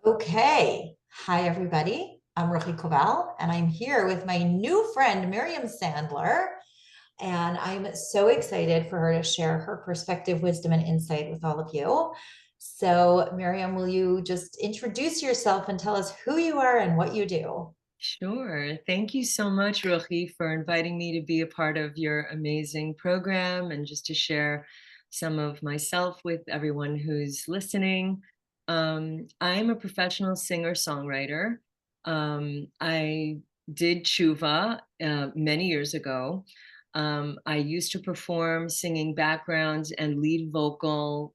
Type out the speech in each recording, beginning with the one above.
Okay. Hi, everybody. I'm Ruchi Koval, and I'm here with my new friend, Miriam Sandler. And I'm so excited for her to share her perspective, wisdom, and insight with all of you. So, Miriam, will you just introduce yourself and tell us who you are and what you do? Sure. Thank you so much, Ruchi, for inviting me to be a part of your amazing program and just to share some of myself with everyone who's listening. I am a professional singer-songwriter. I did tshuva many years ago. I used to perform singing backgrounds and lead vocal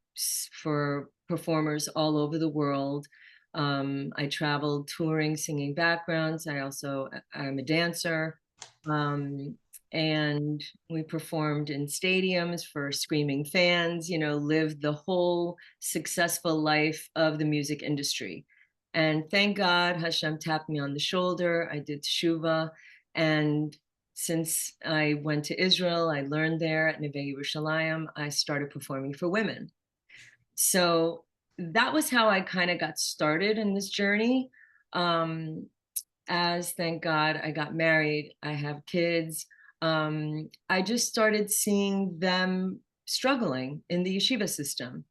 for performers all over the world. I traveled touring, singing backgrounds. I'm a dancer. Um, and we performed in stadiums for screaming fans, lived the whole successful life of the music industry. And thank God Hashem tapped me on the shoulder. I did teshuva. And since I went to Israel, I learned there at Neve Yerushalayim, I started performing for women. So that was how I kind of got started in this journey. Um, as thank God I got married, I have kids. I just started seeing them struggling in the yeshiva system.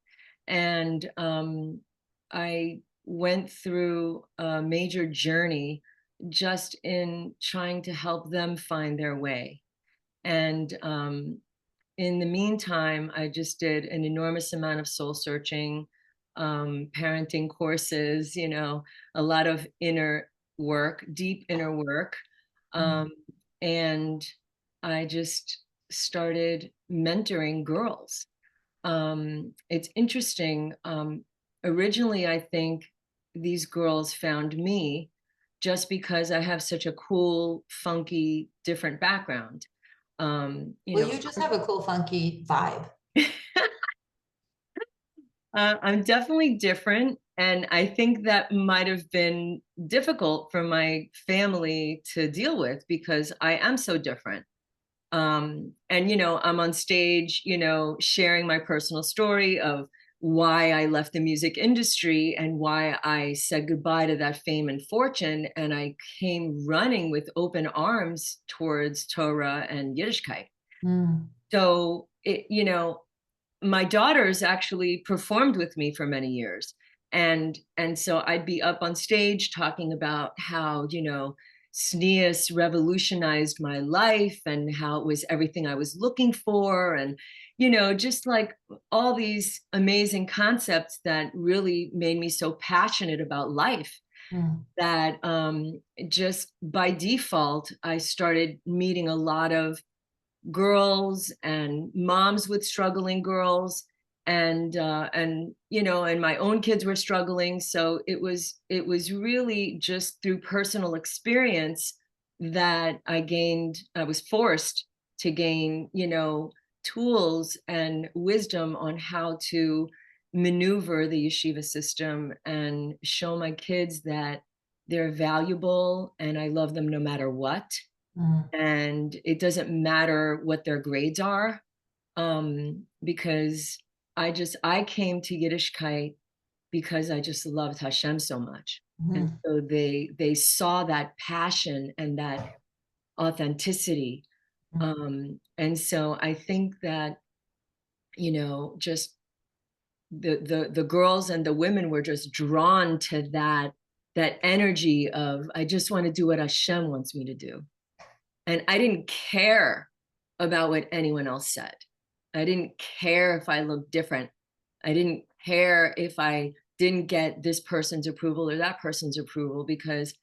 And I went through a major journey just in trying to help them find their way. And in the meantime, I just did an enormous amount of soul searching, parenting courses, a lot of inner work, deep inner work. Mm. Um, and I just started mentoring girls. It's interesting. Originally, I think these girls found me just because I have such a cool, funky, different background. Um, you Well, know, you just have a cool, funky vibe. I'm definitely different. And I think that might have been difficult for my family to deal with because I am so different. And I'm on stage, sharing my personal story of why I left the music industry and why I said goodbye to that fame and fortune. And I came running with open arms towards Torah and Yiddishkeit. Mm. So my daughters actually performed with me for many years. And so I'd be up on stage talking about how, SNEAS revolutionized my life and how it was everything I was looking for. And, just like all these amazing concepts that really made me so passionate about life Mm. that just by default, I started meeting a lot of girls and moms with struggling girls, and my own kids were struggling. So it was really just through personal experience that I was forced to gain tools and wisdom on how to maneuver the yeshiva system and show my kids that they're valuable and I love them no matter what, Mm. and it doesn't matter what their grades are, because I came to Yiddishkeit because I just loved Hashem so much. And Mm. so they saw that passion and that authenticity. Mm. And so I think that, just the girls and the women were just drawn to that energy of I just want to do what Hashem wants me to do. And I didn't care about what anyone else said. I didn't care if I looked different. I didn't care if I didn't get this person's approval or that person's approval because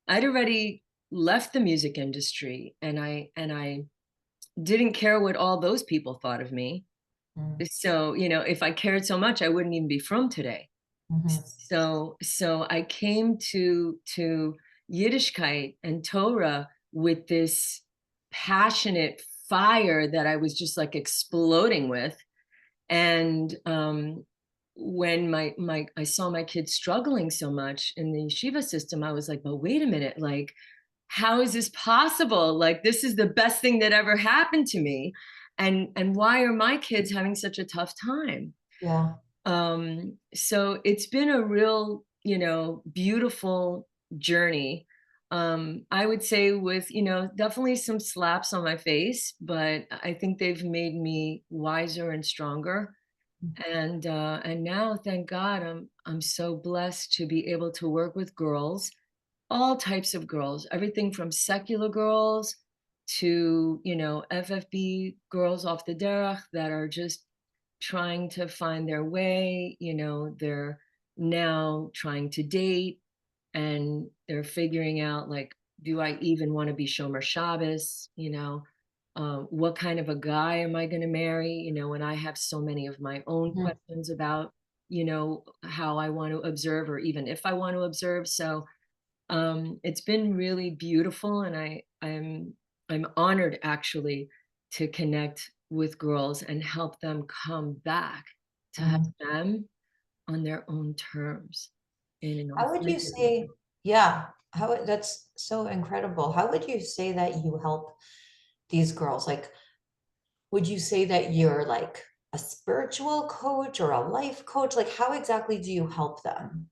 I'd already left the music industry, and I didn't care what all those people thought of me. Mm. So, if I cared so much, I wouldn't even be from today. Mhm. So I came to Yiddishkeit and Torah with this passionate fire that I was just like exploding with. And when my I saw my kids struggling so much in the yeshiva system, I was like, but wait a minute, like, how is this possible? Like, this is the best thing that ever happened to me. And why are my kids having such a tough time? Yeah. So it's been a real beautiful journey. I would say with, definitely some slaps on my face, but I think they've made me wiser and stronger. And now, thank God, I'm so blessed to be able to work with girls, all types of girls, everything from secular girls to, FFB girls off the derech that are just trying to find their way. They're now trying to date, and they're figuring out, like, do I even want to be Shomer Shabbos? What kind of a guy am I going to marry? And I have so many of my own Mhm. questions about, how I want to observe, or even if I want to observe. So it's been really beautiful, and I'm honored actually to connect with girls and help them come back to have Mhm. them on their own terms in an How would you authentic way. say, yeah, that's so incredible. How would you say that you help these girls? Like, would you say that you're like a spiritual coach or a life coach? Like, how exactly do you help them?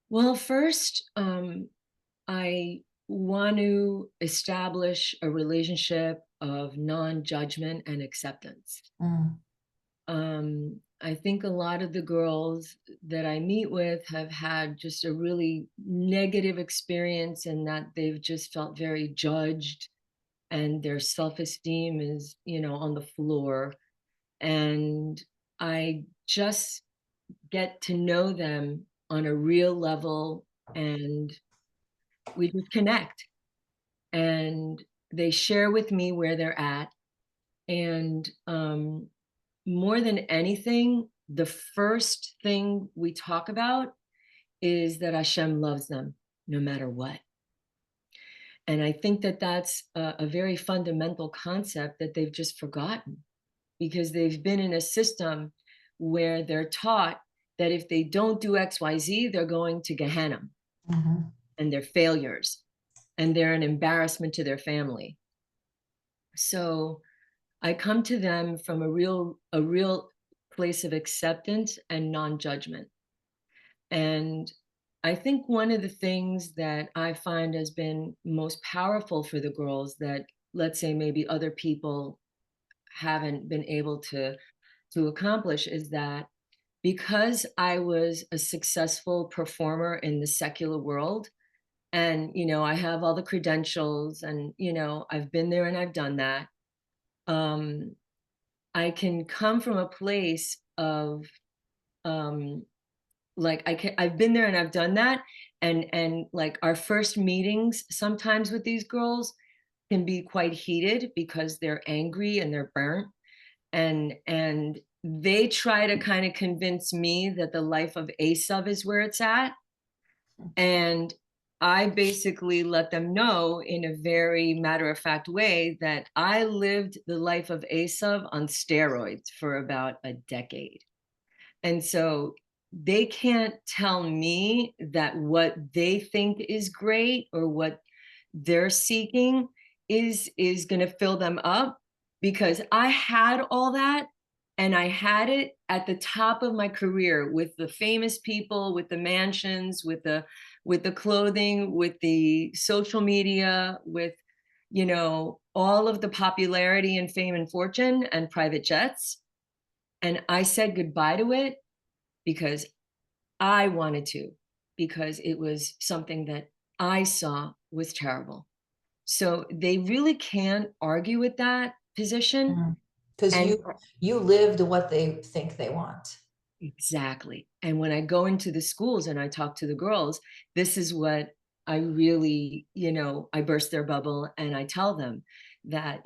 Well, first, I want to establish a relationship of non-judgment and acceptance. Mm, I think a lot of the girls that I meet with have had just a really negative experience, and that they've just felt very judged, and their self-esteem is, on the floor. And I just get to know them on a real level, and we just connect, and they share with me where they're at. And more than anything, the first thing we talk about is that Hashem loves them no matter what. And I think that that's a very fundamental concept that they've just forgotten, because they've been in a system where they're taught that if they don't do XYZ, they're going to Gehenna, mhm, and they're failures, and they're an embarrassment to their family. So I come to them from a real place of acceptance and non-judgment. And I think one of the things that I find has been most powerful for the girls, that, let's say, maybe other people haven't been able to accomplish, is that because I was a successful performer in the secular world, and I have all the credentials, and I've been there and I've done that. um I can come from a place of, um like, I've been there and I've done that. And like, our first meetings sometimes with these girls can be quite heated because they're angry and they're burnt, and they try to kind of convince me that the life of Asav is where it's at. And I basically let them know in a very matter of fact way that I lived the life of Asav on steroids for about a decade. And so they can't tell me that what they think is great, or what they're seeking is going to fill them up, because I had all that, and I had it at the top of my career, with the famous people, with the mansions, with the clothing, with the social media, with all of the popularity and fame and fortune and private jets. And I said goodbye to it because I wanted to, because it was something that I saw was terrible. So they really can't argue with that position. mhm. Because And you lived what they think they want. exactly. And when I go into the schools and I talk to the girls, this is what I really, I burst their bubble, and I tell them that,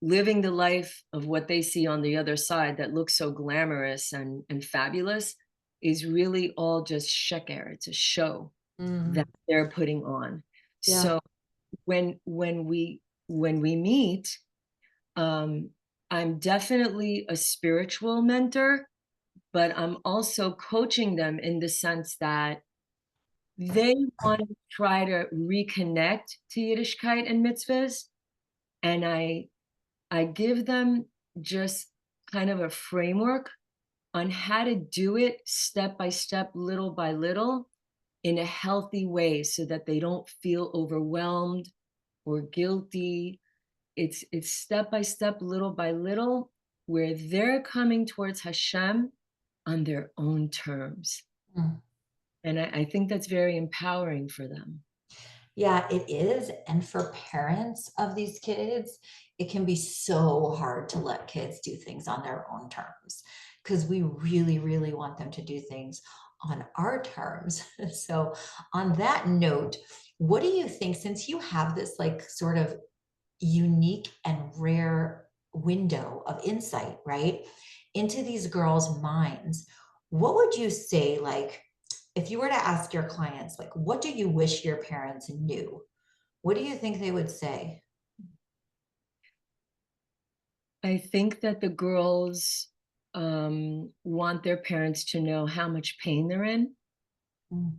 living the life of what they see on the other side that looks so glamorous and fabulous is really all just sheker. It's a show that Mm, they're putting on. yeah. So when we meet, um, I'm definitely a spiritual mentor, but I'm also coaching them in the sense that they want to try to reconnect to Yiddishkeit and mitzvahs, and I give them just kind of a framework on how to do it step by step, little by little, in a healthy way so that they don't feel overwhelmed or guilty. It's step by step, little by little, where they're coming towards Hashem on their own terms. Mm. And I think that's very empowering for them. Yeah, it is. And for parents of these kids, it can be so hard to let kids do things on their own terms because we really, really want them to do things on our terms. So, on that note, what do you think, since you have this like sort of unique and rare window of insight, right, into these girls' minds, what would you say, like, if you were to ask your clients, like, what do you wish your parents knew? What do you think they would say? I think that the girls want their parents to know how much pain they're in, Mm,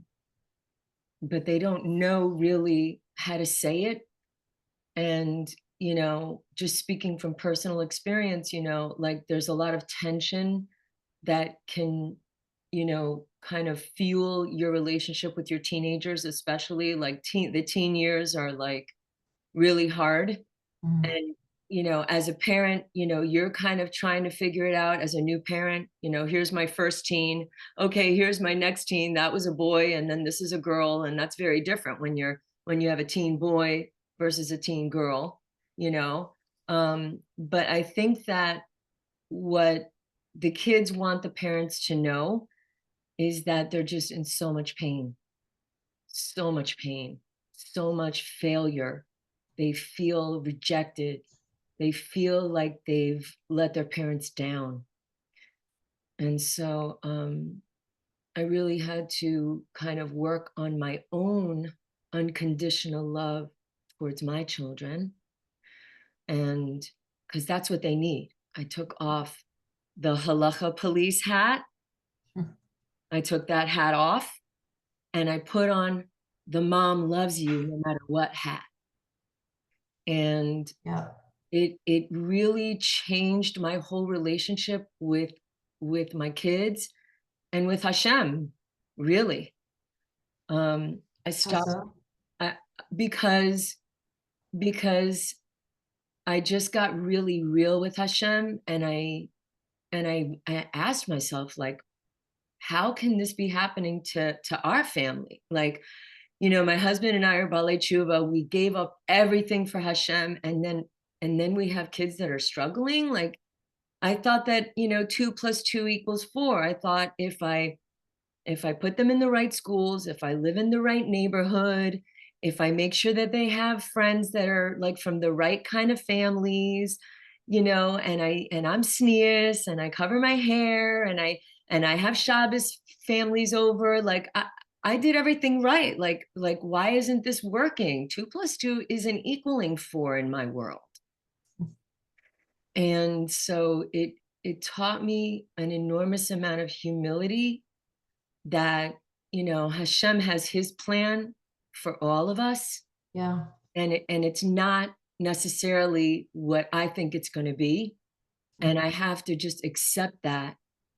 but they don't know really how to say it. And, just speaking from personal experience, like there's a lot of tension that can, kind of fuel your relationship with your teenagers, especially like the teen years are like really hard. mm, And, as a parent, you're kind of trying to figure it out as a new parent. Here's my first teen. Okay, here's my next teen. That was a boy, and then this is a girl, and that's very different when you have a teen boy versus a teen girl, you know. But I think that what the kids want the parents to know is that they're just in so much pain, so much failure. They feel rejected. They feel like they've let their parents down. And so I really had to kind of work on my own unconditional love towards my children. And because that's what they need. I took off the halacha police hat. mm. I took that hat off and I put on the mom loves you no matter what hat. And Yeah. it really changed my whole relationship with my kids and with Hashem, really. I How stopped so? I, because because I just got really real with Hashem, and I asked myself, like, how can this be happening to our family? Like, my husband and I are Balei Tshuva. We gave up everything for Hashem, and then we have kids that are struggling. Like, I thought that, 2 plus 2 equals 4. I thought if I put them in the right schools, if I live in the right neighborhood, if I make sure that they have friends that are like from the right kind of families, and I'm sneeze and I cover my hair and I have Shabbos families over, like I did everything right. Like why isn't this working? 2 plus 2 isn't equaling 4 in my world. And so it taught me an enormous amount of humility that, Hashem has his plan for all of us, Yeah. and it's not necessarily what I think it's going to be, and Mm. I have to just accept that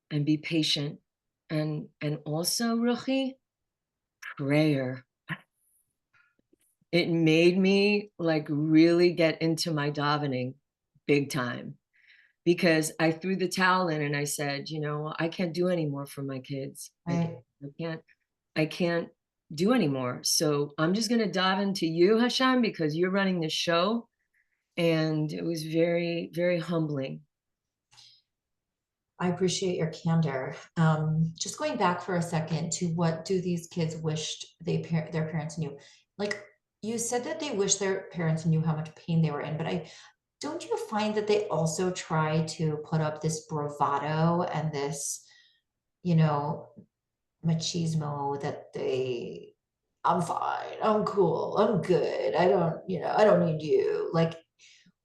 and be patient. And also, Ruchi, prayer. It made me like really get into my davening big time, because I threw the towel in and I said, I can't do any more for my kids. Right. I can't I can't do anymore. So I'm just gonna dive into you, Hashem, because you're running the show. And it was very, very humbling. I appreciate your candor. Just going back for a second to what do these kids wished their parents knew? Like you said that they wish their parents knew how much pain they were in, but I don't you find that they also try to put up this bravado and this, you know, machismo that I'm fine, I'm cool, I'm good. I don't need you. Like,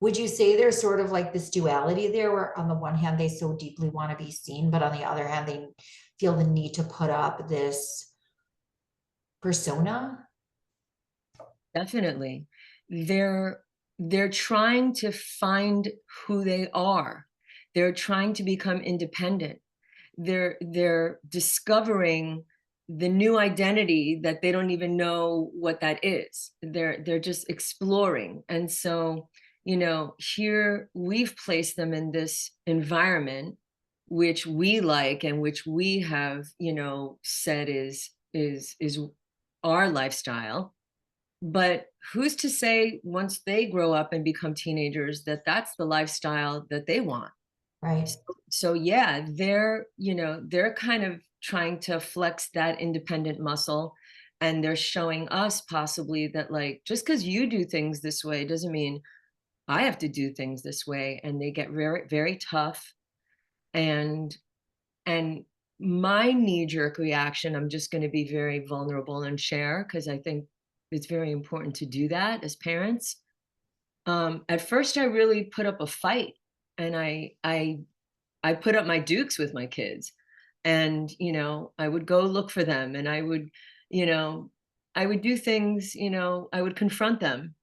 would you say there's sort of like this duality there where on the one hand they so deeply want to be seen, but on the other hand they feel the need to put up this persona? Definitely. They're they're trying to find who they are. They're trying to become independent. they're discovering the new identity that they don't even know what that is. They're just exploring. And so, here we've placed them in this environment which we like and which we have, said is our lifestyle. But who's to say once they grow up and become teenagers that that's the lifestyle that they want? Right. So yeah, they're kind of trying to flex that independent muscle, and they're showing us possibly that, like, just because you do things this way doesn't mean I have to do things this way. And they get very, very tough. And and my knee-jerk reaction, I'm just going to be very vulnerable and share, because I think it's very important to do that as parents. At first I really put up a fight, and I put up my dukes with my kids. And, I would go look for them, and you know, I would do things, I would confront them.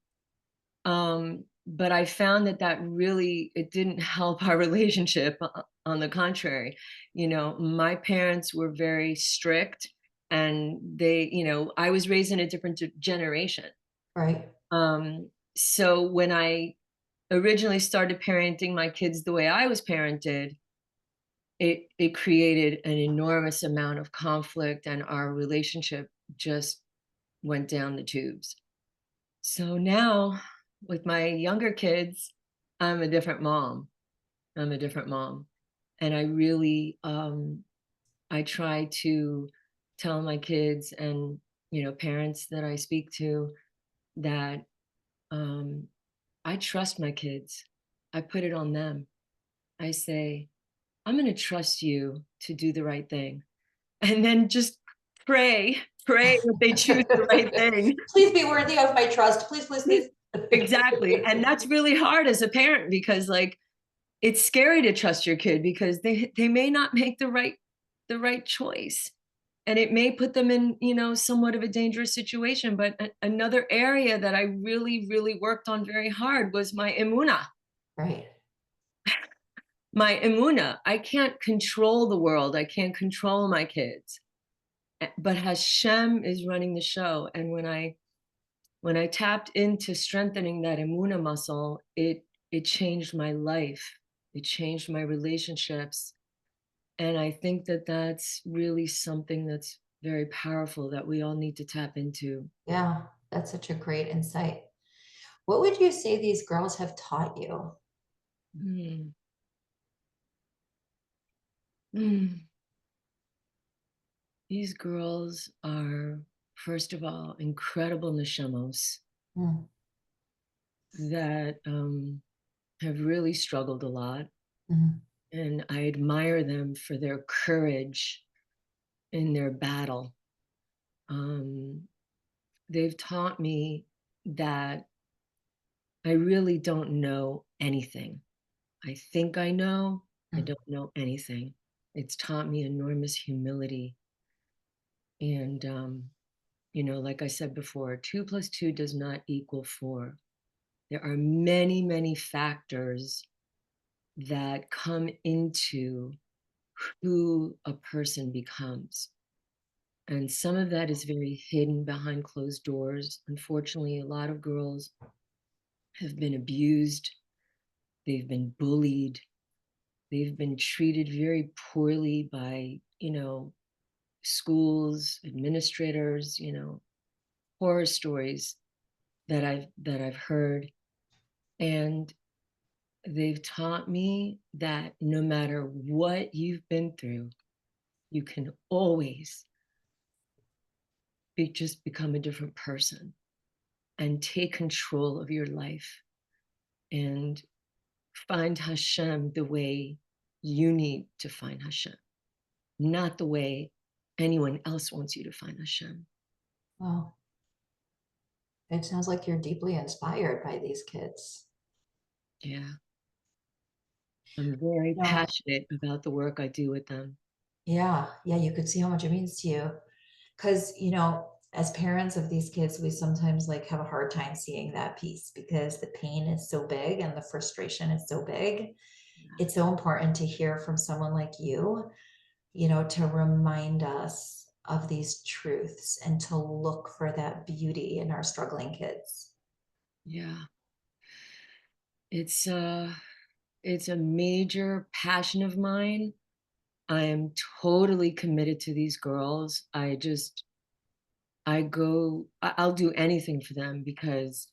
But I found that really, it didn't help our relationship. On the contrary, my parents were very strict, and I was raised in a different generation. Right. So when I originally started parenting my kids the way I was parented, it created an enormous amount of conflict, and our relationship just went down the tubes. So now with my younger kids, I'm a different mom. I'm a different mom. And I really I try to tell my kids and, parents that I speak to, that um I trust my kids. I put it on them. I say, I'm going to trust you to do the right thing. And then just pray that they choose the right thing. Please be worthy of my trust. Please, please, please. Exactly. And that's really hard as a parent, because, like, it's scary to trust your kid, because they may not make the right choice. And it may put them in, somewhat of a dangerous situation. But another area that I really, really worked on very hard was my emuna. Right. My emuna. I can't control the world. I can't control my kids. But Hashem is running the show. And when I tapped into strengthening that emuna muscle, it changed my life. It changed my relationships. And I think that that's really something that's very powerful that we all need to tap into. Yeah, that's such a great insight. What would you say these girls have taught you? Mm. Mm. These girls are, first of all, incredible neshamos Mm, that have really struggled a lot. mhm, And I admire them for their courage in their battle. Um, they've taught me that I really don't know anything. I think I know, I mm. don't know anything. It's taught me enormous humility. And, like I said before, 2 plus 2 does not equal 4. There are many, many factors that come into who a person becomes. And some of that is very hidden behind closed doors. Unfortunately, a lot of girls have been abused, they've been bullied, they've been treated very poorly by, schools, administrators, horror stories that I've heard. And they've taught me that no matter what you've been through, you can always just become a different person and take control of your life and find Hashem the way you need to find Hashem, not the way anyone else wants you to find Hashem. Well, it sounds like you're deeply inspired by these kids. Yeah, I'm very No, passionate about the work I do with them. yeah, yeah, you could see how much it means to you. Because, as parents of these kids, we sometimes like have a hard time seeing that piece because the pain is so big and the frustration is so big. It's so important to hear from someone like you to remind us of these truths and to look for that beauty in our struggling kids. Yeah. It's it's a major passion of mine. I am totally committed to these girls. I'll do anything for them because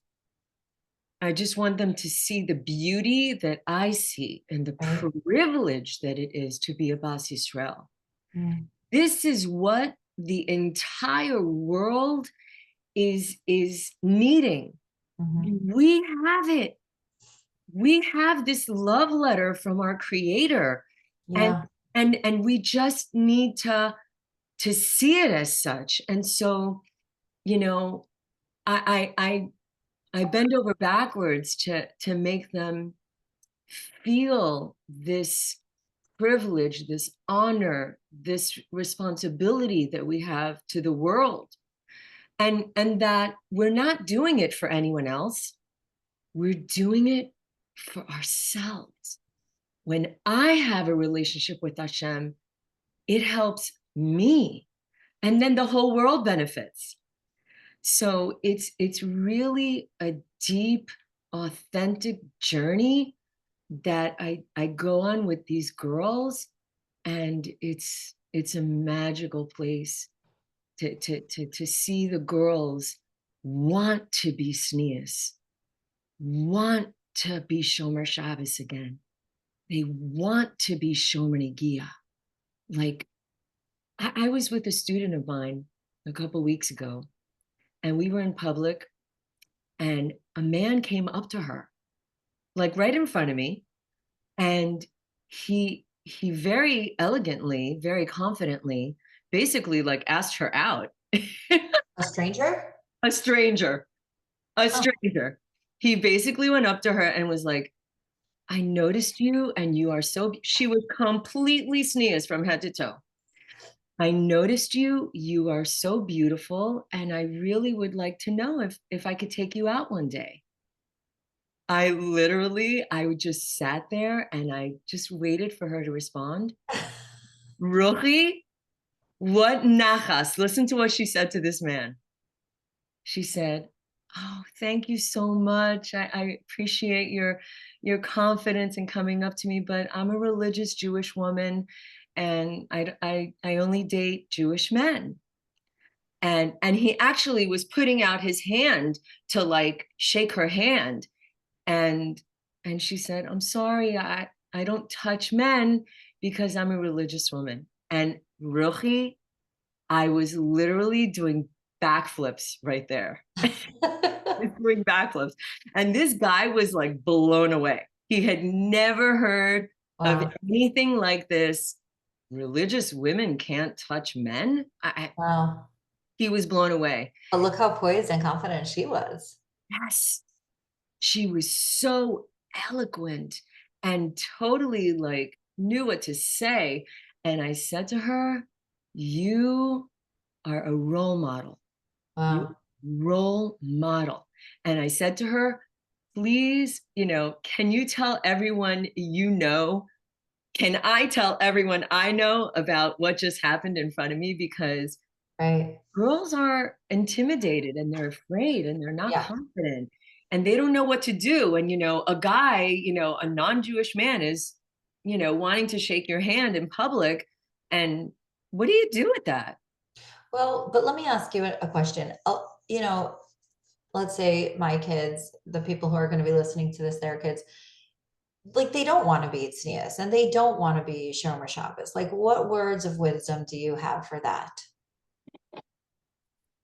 I just want them to see the beauty that I see and the Right? privilege that it is to be a Bas Yisrael. Mm, This is what the entire world is needing. mhm. We have it. We have this love letter from our creator, and Yeah. and we just need to see it as such. And so, you know, I bend over backwards to make them feel this privilege, this honor, this responsibility that we have to the world. And that we're not doing it for anyone else. We're doing it for ourselves. When I have a relationship with Hashem, it helps me. And then the whole world benefits. So it's really a deep, authentic journey that I go on with these girls, and it's a magical place to see the girls want to be sneas, want to be Shomer Shabbos again. They want to be Shomer Negia. Like I was with a student of mine a couple weeks ago, and we were in public, and a man came up to her, like right in front of me, and he very elegantly, very confidently, basically like asked her out. A stranger? A stranger, a Oh, stranger. He basically went up to her and was like, I noticed you and you are so, she was completely sneezed from head to toe. I noticed you, you are so beautiful, and I really would like to know if I could take you out one day. I just sat there and I just waited for her to respond. Ruchi, what nachas? Listen to what she said to this man. She said, "Oh, thank you so much. I appreciate your confidence in coming up to me, but I'm a religious Jewish woman, and I only date Jewish men." And he actually was putting out his hand to like shake her hand, and she said, "I'm sorry, I don't touch men because I'm a religious woman." And Ruchi, I was literally doing backflips right there. Doing backflips. And this guy was like blown away. He had never heard of wow. anything like this. Religious women can't touch men. Wow. He was blown away. But look how poised and confident she was. Yes, she was so eloquent and totally like knew what to say. And I said to her, "You are a role model. You Wow. role model." And I said to her, "Please, can you tell everyone you know? Can I tell everyone I know about what just happened in front of me? Because Right. girls are intimidated and they're afraid and they're not Yeah. confident and they don't know what to do. And, a guy, a non-Jewish man is, wanting to shake your hand in public. And what do you do with that?" Well, but let me ask you a question. Let's say my kids, the people who are going to be listening to this, their kids, like they don't want to be tznius and they don't want to be shomer Shabbos. Like, what words of wisdom do you have for that?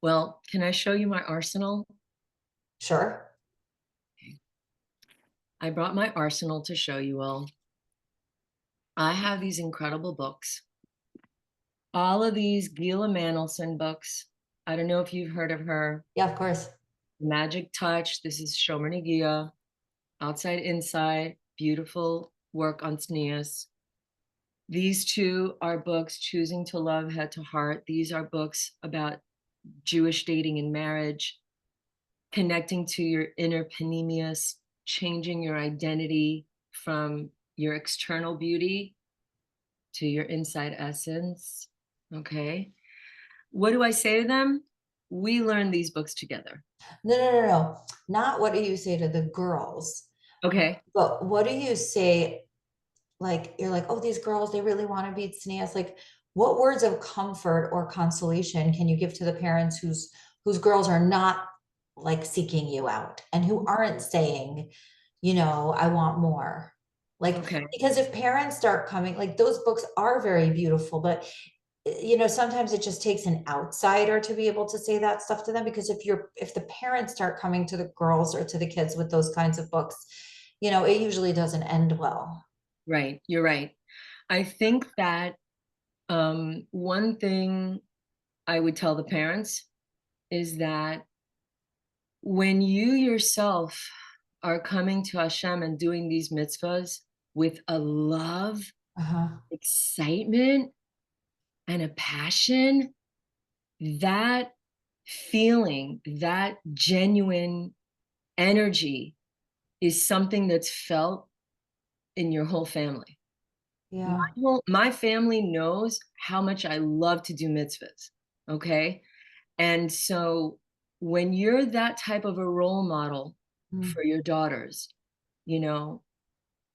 Well, can I show you my arsenal? Sure. I brought my arsenal to show you all. I have these incredible books. All of these Gila Mandelson books. I don't know if you've heard of her. Yeah, of course. Magic Touch. This is Shomer Negia. Outside Inside. Beautiful work on Sneas. These two are books, Choosing to Love Head to Heart. These are books about Jewish dating and marriage, connecting to your inner panemius, changing your identity from your external beauty to your inside essence. Okay. What do I say to them? We learn these books together. No, no, no, no. Not what do you say to the girls, Okay. but what do you say? Like, you're like, oh, these girls, they really want to be tznius. Like, what words of comfort or consolation can you give to the parents whose girls are not like seeking you out and who aren't saying, I want more? Like, Okay. because if parents start coming, like those books are very beautiful, but sometimes it just takes an outsider to be able to say that stuff to them, because if the parents start coming to the girls or to the kids with those kinds of books, it usually doesn't end well. Right. You're right. I think that one thing I would tell the parents is that when you yourself are coming to Hashem and doing these mitzvahs with a love, Uh-huh. excitement, and a passion, that feeling, that genuine energy is something that's felt in your whole family. Yeah. My family knows how much I love to do mitzvahs. Okay. And so when you're that type of a role model Mm. for your daughters, you know,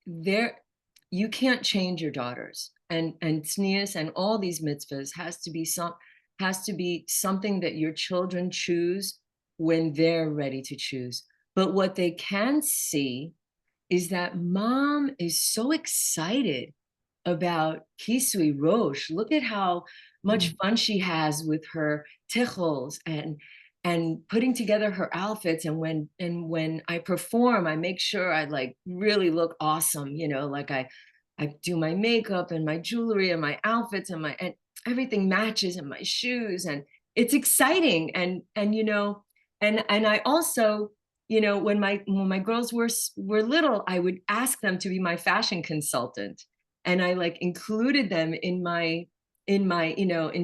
there you can't change your daughters. And tznius and all these mitzvahs has to be something that your children choose when they're ready to choose. But what they can see is that mom is so excited about Kisui Roche. Look at how much Mm. fun she has with her tichels and putting together her outfits. And when I perform, I make sure I like really look awesome, like I do my makeup and my jewelry and my outfits and everything matches and my shoes, and it's exciting. And I also, when my girls were little, I would ask them to be my fashion consultant, and I like included them in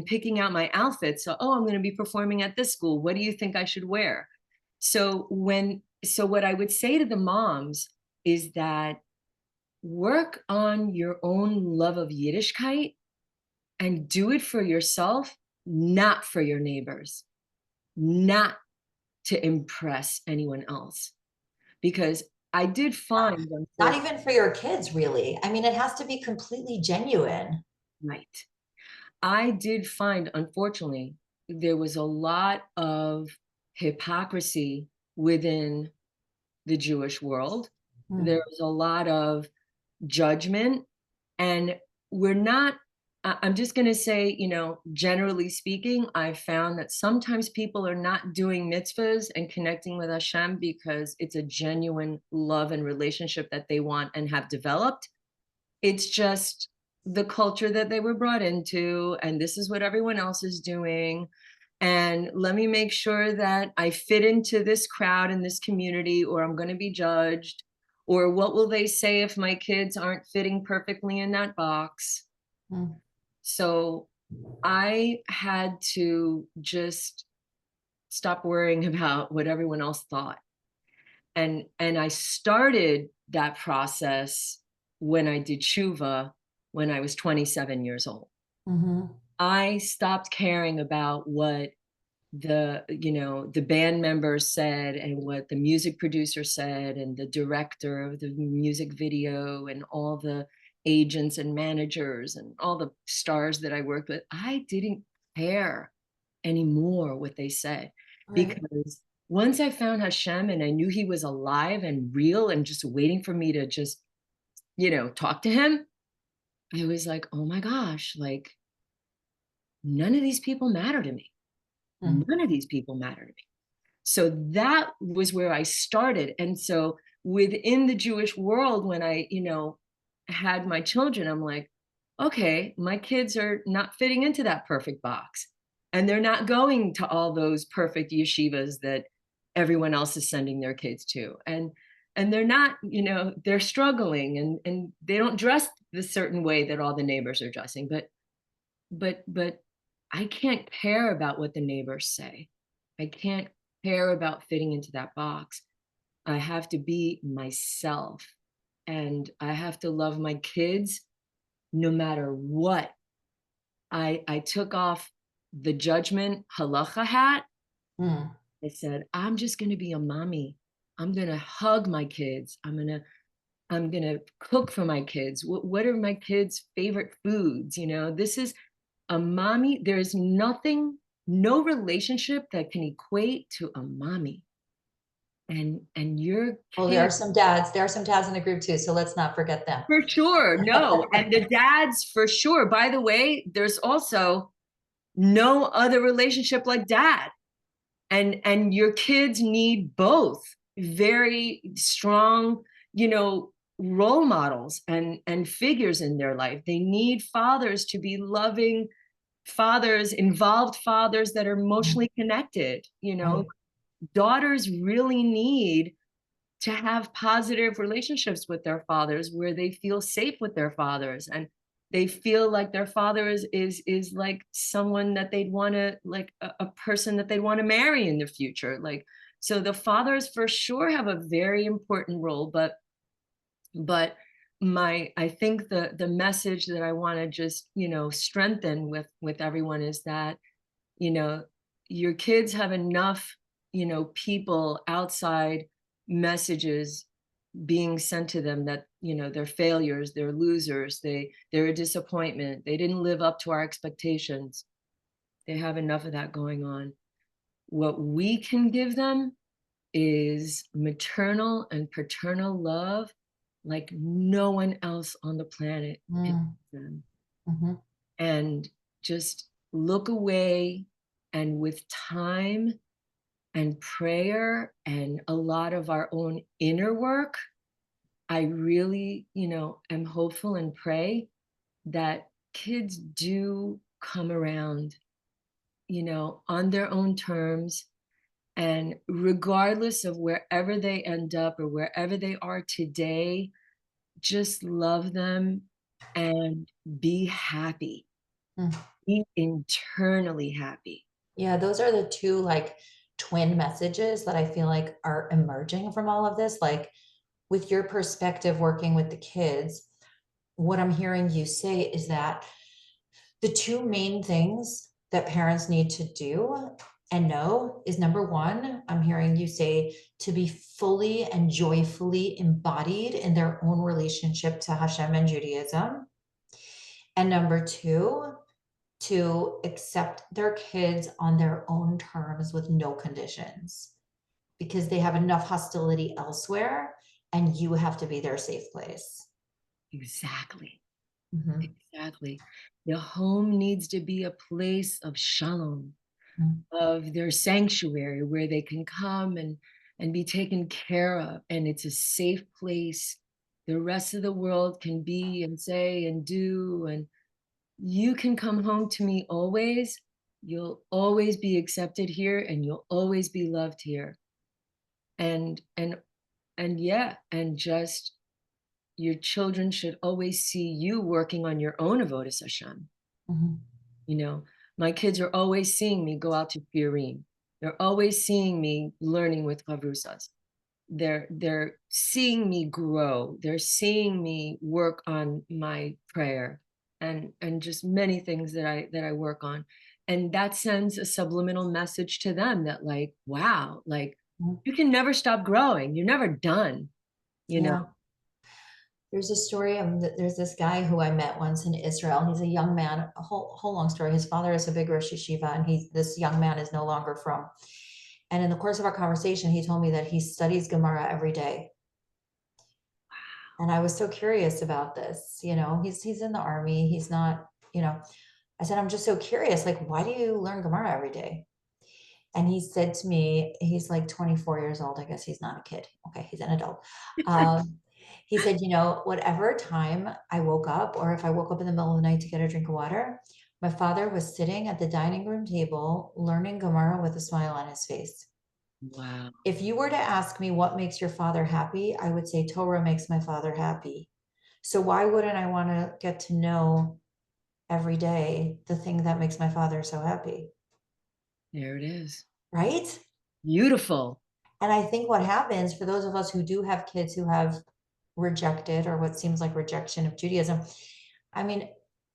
picking out my outfits. So, oh, I'm going to be performing at this school. What do you think I should wear? So what I would say to the moms is that work on your own love of Yiddishkeit and do it for yourself, not for your neighbors, not to impress anyone else. Because I did find, Not unfortunately, even for your kids, really. I mean, it has to be completely genuine. right. I did find, unfortunately, there was a lot of hypocrisy within the Jewish world. Mm. There was a lot of judgment, and we're not. I'm just going to say, generally speaking, I found that sometimes people are not doing mitzvahs and connecting with Hashem because it's a genuine love and relationship that they want and have developed. It's just the culture that they were brought into, and this is what everyone else is doing. And let me make sure that I fit into this crowd in this community, or I'm going to be judged. Or what will they say if my kids aren't fitting perfectly in that box? Mm. So I had to just stop worrying about what everyone else thought. And I started that process when I did tshuva when I was 27 years old. Mm-hmm. I stopped caring about what the band members said and what the music producer said and the director of the music video and all the agents and managers and all the stars that I worked with. I didn't care anymore what they said, Right. because once I found Hashem and I knew he was alive and real and just waiting for me to just talk to him, I was like, oh my gosh, like none of these people matter to me. Mm. None of these people matter to me. So that was where I started. And so within the Jewish world, when I, had my children, I'm like, okay, my kids are not fitting into that perfect box. And they're not going to all those perfect yeshivas that everyone else is sending their kids to. And they're not, they're struggling, and they don't dress the certain way that all the neighbors are dressing. But I can't care about what the neighbors say. I can't care about fitting into that box. I have to be myself, and I have to love my kids no matter what. I took off the judgment halacha hat. Mm. I said, I'm just going to be a mommy. I'm going to hug my kids. I'm going to cook for my kids. What are my kids' favorite foods? This is a mommy. There's nothing, no relationship that can equate to a mommy. And your Well, kid, there are some dads in the group too, so let's not forget them. for sure, no. And the dads, for sure. By the way, there's also no other relationship like dad. And your kids need both very strong, role models and figures in their life. They need fathers to be loving fathers, involved fathers that are emotionally connected. Right. Daughters really need to have positive relationships with their fathers where they feel safe with their fathers, and they feel like their father is like someone that they'd want to, like a person that they'd want to marry in the future. Like, so the fathers for sure have a very important role. But I think the message that I want to just, strengthen with everyone is that, you know your kids have enough, people outside messages being sent to them that, they're failures, they're losers, they're a disappointment, they didn't live up to our expectations. They have enough of that going on. What we can give them is maternal and paternal love like no one else on the planet can Mm. give them. Hmm. And just look away, and with time and prayer and a lot of our own inner work, I really, am hopeful and pray that kids do come around, on their own terms. And regardless of wherever they end up or wherever they are today, just love them and be happy, Mm. be internally happy. Yeah, those are the two like twin messages that I feel like are emerging from all of this. Like with your perspective working with the kids, what I'm hearing you say is that the two main things that parents need to do and know is number one, I'm hearing you say to be fully and joyfully embodied in their own relationship to Hashem and Judaism. And number two, to accept their kids on their own terms with no conditions because they have enough hostility elsewhere and you have to be their safe place. Exactly. Mhm. Exactly. The home needs to be a place of shalom, Mhm. of their sanctuary where they can come and be taken care of. And it's a safe place. The rest of the world can be and say and do. And you can come home to me always. You'll always be accepted here and you'll always be loved here. And yeah, and just your children should always see you working on your own avodas Hashem. Mhm. You know, my kids are always seeing me go out to Purim. They're always seeing me learning with Chavrusas. They're seeing me grow. They're seeing me work on my prayer and just many things that I work on. And that sends a subliminal message to them that like, wow, like Mhm. you can never stop growing. You're never done, you know. Yeah. There's a story of there's this guy who I met once in Israel. He's a young man, a whole long story. His father is a big Rosh Yeshiva, and this young man is no longer from. And in the course of our conversation, he told me that he studies Gemara every day. And I was so curious about this. He's in the army. He's not, I said, I'm just so curious. Like, why do you learn Gemara every day? And he said to me, he's like 24 years old. I guess he's not a kid. Okay, he's an adult. He said, whatever time I woke up, or if I woke up in the middle of the night to get a drink of water, my father was sitting at the dining room table learning Gemara with a smile on his face. Wow. If you were to ask me what makes your father happy, I would say Torah makes my father happy. So why wouldn't I want to get to know every day the thing that makes my father so happy? There it is. Right? Beautiful. And I think what happens for those of us who do have kids who have rejected or what seems like rejection of Judaism, I mean,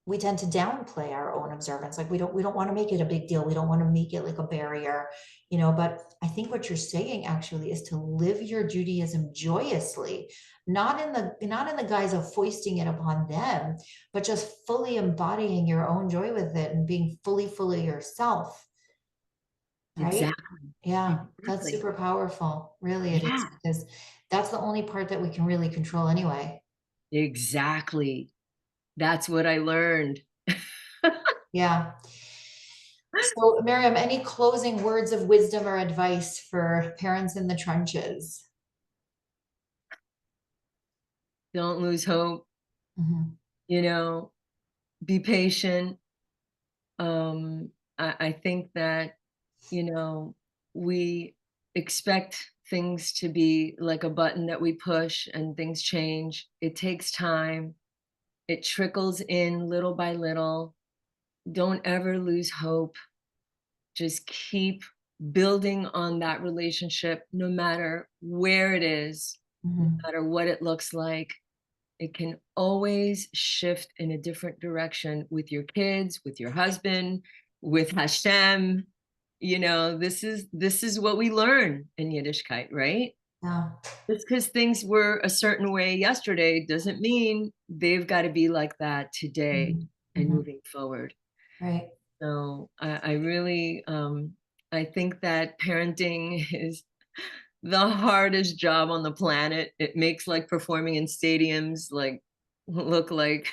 we tend to downplay our own observance. Like we don't want to make it a big deal. We don't want to make it like a barrier, but I think what you're saying actually is to live your Judaism joyously, not in the guise of foisting it upon them, but just fully embodying your own joy with it and being fully yourself, right? Exactly. Yeah, that's Exactly. super powerful. Really it is, Yeah, because that's the only part that we can really control anyway. exactly. That's what I learned. Yeah. So, Miriam, any closing words of wisdom or advice for parents in the trenches? Don't lose hope, Mhm. you know, be patient. Um, I think that, you know, we expect things to be like a button that we push and things change. It takes time. It trickles in little by little. Don't ever lose hope. Just keep building on that relationship no matter where it is, no Mhm. matter what it looks like. It can always shift in a different direction with your kids, with your husband, with Hashem. This is what we learn in Yiddishkeit, right? Yeah. Just because things were a certain way yesterday doesn't mean they've got to be like that today Mhm. and Mhm. moving forward. Right. So I really I think that parenting is the hardest job on the planet. It makes like performing in stadiums like look like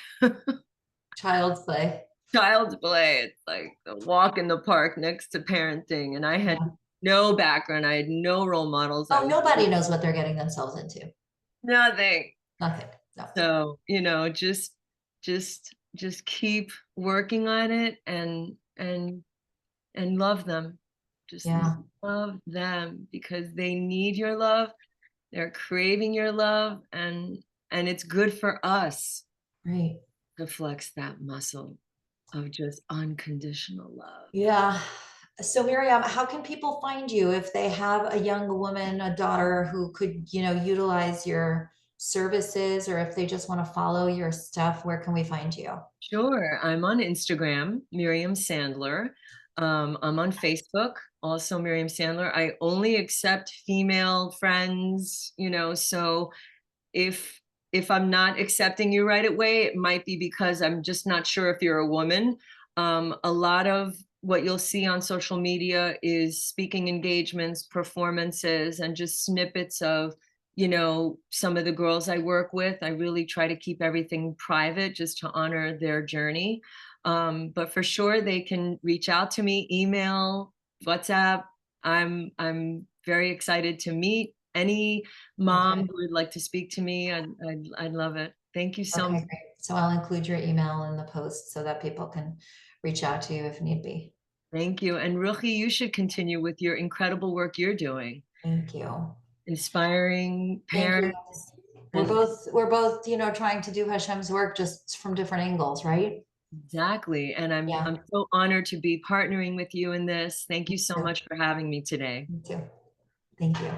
Child's play. child's play. It's like a walk in the park next to parenting. And I had Yeah. no background. I had no role models. I Oh, was nobody knows what they're getting themselves into. nothing. Nothing. No. So, just keep working on it and love them. Just Yeah. love them because they need your love. They're craving your love and it's good for us Right. to flex that muscle of just unconditional love. Yeah. So, Miriam, how can people find you if they have a young woman, a daughter who could, utilize your services, or if they just want to follow your stuff, where can we find you? Sure. I'm on Instagram, Miriam Sandler. I'm on Facebook, also Miriam Sandler. I only accept female friends, so if if I'm not accepting you right away, it might be because I'm just not sure if you're a woman. A lot of what you'll see on social media is speaking engagements, performances, and just snippets of, some of the girls I work with. I really try to keep everything private just to honor their journey. But for sure, they can reach out to me, email, WhatsApp. I'm very excited to meet any mom Okay. who would like to speak to me. I'd love it. Thank you so Okay, much. great. So I'll include your email in the post so that people can reach out to you if need be. Thank you. And Ruchi, you should continue with your incredible work you're doing, Thank you. inspiring Thank you. parents. We're And both we're both, trying to do Hashem's work just from different angles, right? exactly. And I'm Yeah. I'm so honored to be partnering with you in this. Thank you so Me too. much for having me today. Me too. Thank you.